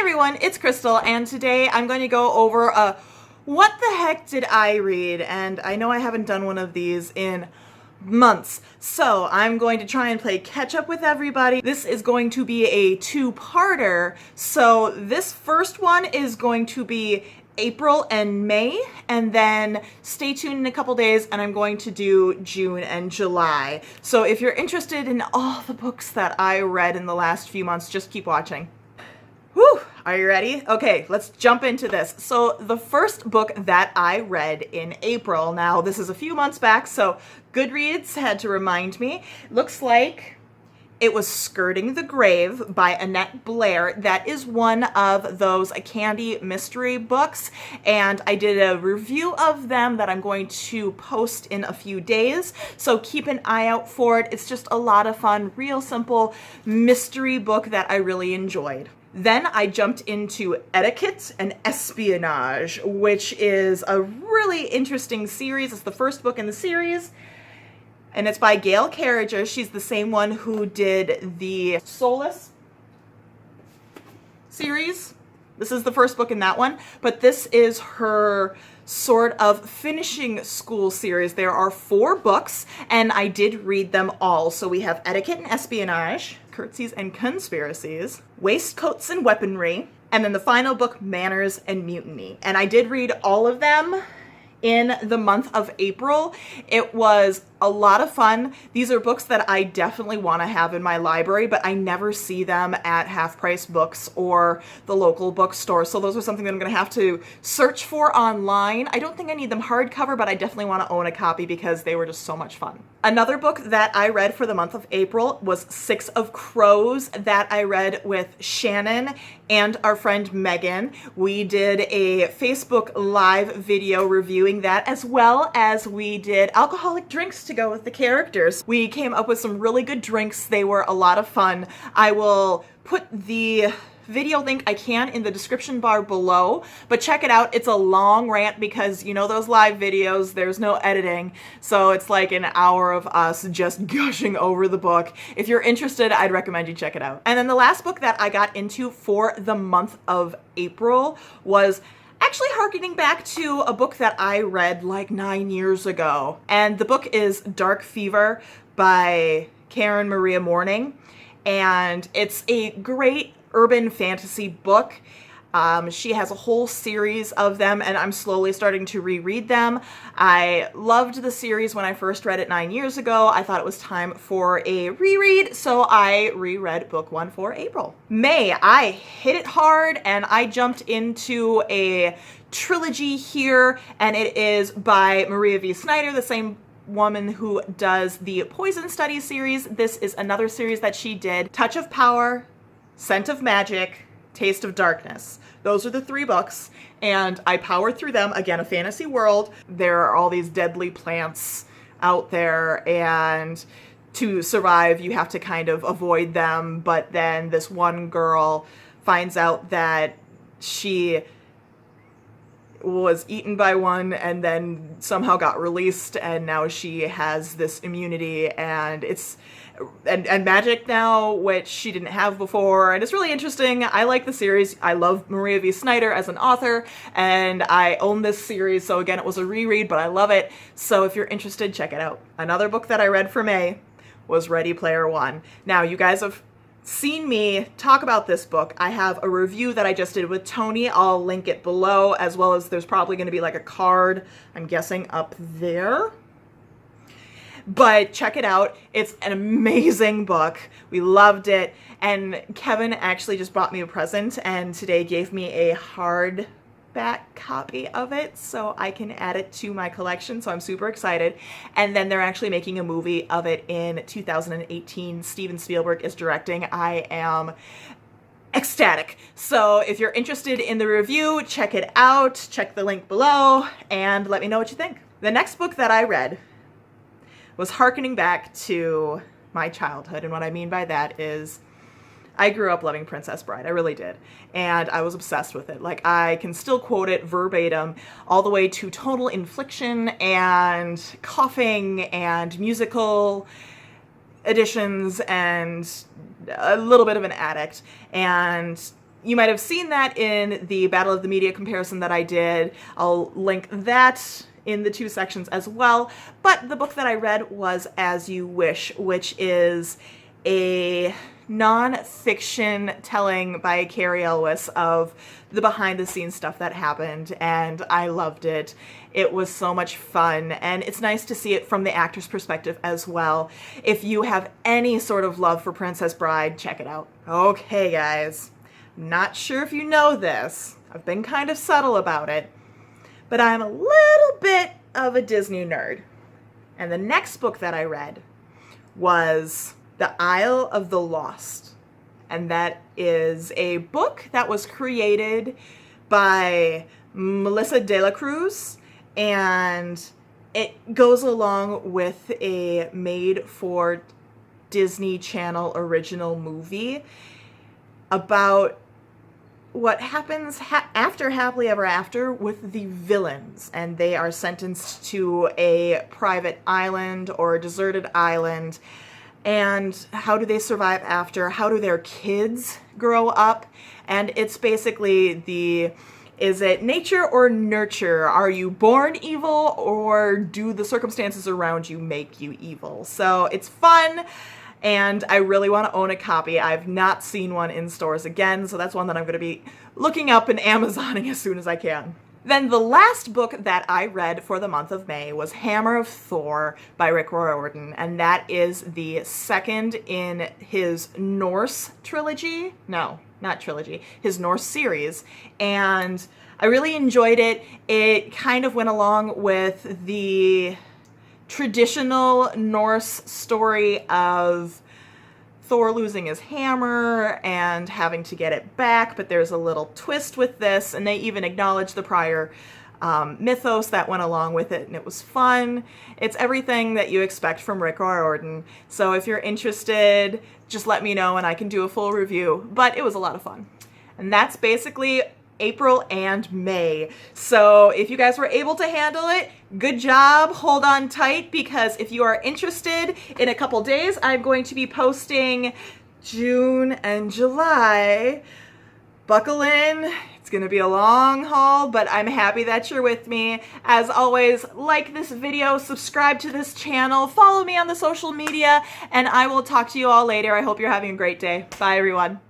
everyone, it's Crystal, and today I'm going to go over what the heck did I read? And I know I haven't done one of these in months, so I'm going to try and play catch up with everybody. This is going to be a two-parter, so this first one is going to be April and May, and then stay tuned in a couple days and I'm going to do June and July. So if you're interested in all the books that I read in the last few months, just keep watching. Whew, are you ready? Okay, let's jump into this. So the first book that I read in April, now this is a few months back, so Goodreads had to remind me, looks like it was Skirting the Grave by Annette Blair. That is one of those candy mystery books, and I did a review of them that I'm going to post in a few days, so keep an eye out for it. It's just a lot of fun, real simple mystery book that I really enjoyed. Then I jumped into Etiquette and Espionage, which is a really interesting series. It's the first book in the series, and it's by Gail Carriger. She's the same one who did the Soulless series. This is the first book in that one, but this is her sort of finishing school series. There are 4 books, and I did read them all. So we have Etiquette and Espionage, Curtsies and Conspiracies, Waistcoats and Weaponry, and then the final book, Manners and Mutiny. And I did read all of them in the month of April. It was a lot of fun. These are books that I definitely want to have in my library, but I never see them at Half Price Books or the local bookstore. So those are something that I'm going to have to search for online. I don't think I need them hardcover, but I definitely want to own a copy because they were just so much fun. Another book that I read for the month of April was Six of Crows that I read with Shannon and our friend Megan. We did a Facebook Live video reviewing that, as well as we did alcoholic drinks to go with the characters. We came up with some really good drinks. They were a lot of fun. I will put the video link I can in the description bar below, but check it out. It's a long rant because you know those live videos, there's no editing, so it's like an hour of us just gushing over the book. If you're interested, I'd recommend you check it out. And then the last book that I got into for the month of April was actually harkening back to a book that I read like 9 years ago. And the book is Dark Fever by Karen Maria Mourning. And it's a great urban fantasy book. She has a whole series of them, and I'm slowly starting to reread them. I loved the series when I first read it 9 years ago. I thought it was time for a reread, so I reread book 1 for April. May, I hit it hard, and I jumped into a trilogy here, and it is by Maria V. Snyder, the same woman who does the Poison Study series. This is another series that she did. Touch of Power, Scent of Magic, Taste of Darkness. Those are the 3 books, and I powered through them. Again, a fantasy world. There are all these deadly plants out there, and to survive, you have to kind of avoid them, but then this one girl finds out that she was eaten by one and then somehow got released, and now she has this immunity and and magic now, which she didn't have before, and it's really interesting. I like the series. I love Maria V. Snyder as an author, and I own this series, so again, it was a reread, but I love it. So if you're interested, check it out. Another book that I read for May was Ready Player One. Now, you guys have seen me talk about this book. I have a review that I just did with Tony. I'll link it below, as well as there's probably going to be like a card, I'm guessing, up there. But check it out. It's an amazing book. We loved it. And Kevin actually just bought me a present and today gave me a hardback copy of it so I can add it to my collection. So I'm super excited. And then they're actually making a movie of it in 2018. Steven Spielberg is directing. I am ecstatic. So if you're interested in the review, check it out. Check the link below and let me know what you think. The next book that I read was harkening back to my childhood, and what I mean by that is I grew up loving Princess Bride. I really did. And I was obsessed with it. Like, I can still quote it verbatim, all the way to tonal infliction and coughing and musical additions and a little bit of an addict. And You might have seen that in the Battle of the Media comparison that I did. I'll link that in the 2 sections as well. But the book that I read was As You Wish, which is a non-fiction telling by Carrie Elwes of the behind-the-scenes stuff that happened, and I loved it. It was so much fun, and it's nice to see it from the actor's perspective as well. If you have any sort of love for Princess Bride, check it out. Okay, guys. Not sure if you know this. I've been kind of subtle about it, but I'm a little bit of a Disney nerd. And the next book that I read was The Isle of the Lost. And that is a book that was created by Melissa De La Cruz, and it goes along with a made-for Disney Channel original movie about what happens after Happily Ever After with the villains, and they are sentenced to a private island or a deserted island. And how do they survive after? How do their kids grow up? And it's basically is it nature or nurture? Are you born evil, or do the circumstances around you make you evil? So it's fun, and I really want to own a copy. I've not seen one in stores again, so that's one that I'm going to be looking up and Amazoning as soon as I can. Then the last book that I read for the month of May was Hammer of Thor by Rick Riordan, and that is the second in his Norse trilogy. No, not trilogy, his Norse series, and I really enjoyed it. It kind of went along with the traditional Norse story of Thor losing his hammer and having to get it back, but there's a little twist with this, and they even acknowledge the prior mythos that went along with it, and it was fun. It's everything that you expect from Rick Riordan, so if you're interested, just let me know and I can do a full review, but it was a lot of fun. And that's basically April and May. So if you guys were able to handle it, good job. Hold on tight, because if you are interested, in a couple days, I'm going to be posting June and July. Buckle in. It's going to be a long haul, but I'm happy that you're with me. As always, like this video, subscribe to this channel, follow me on the social media, and I will talk to you all later. I hope you're having a great day. Bye, everyone.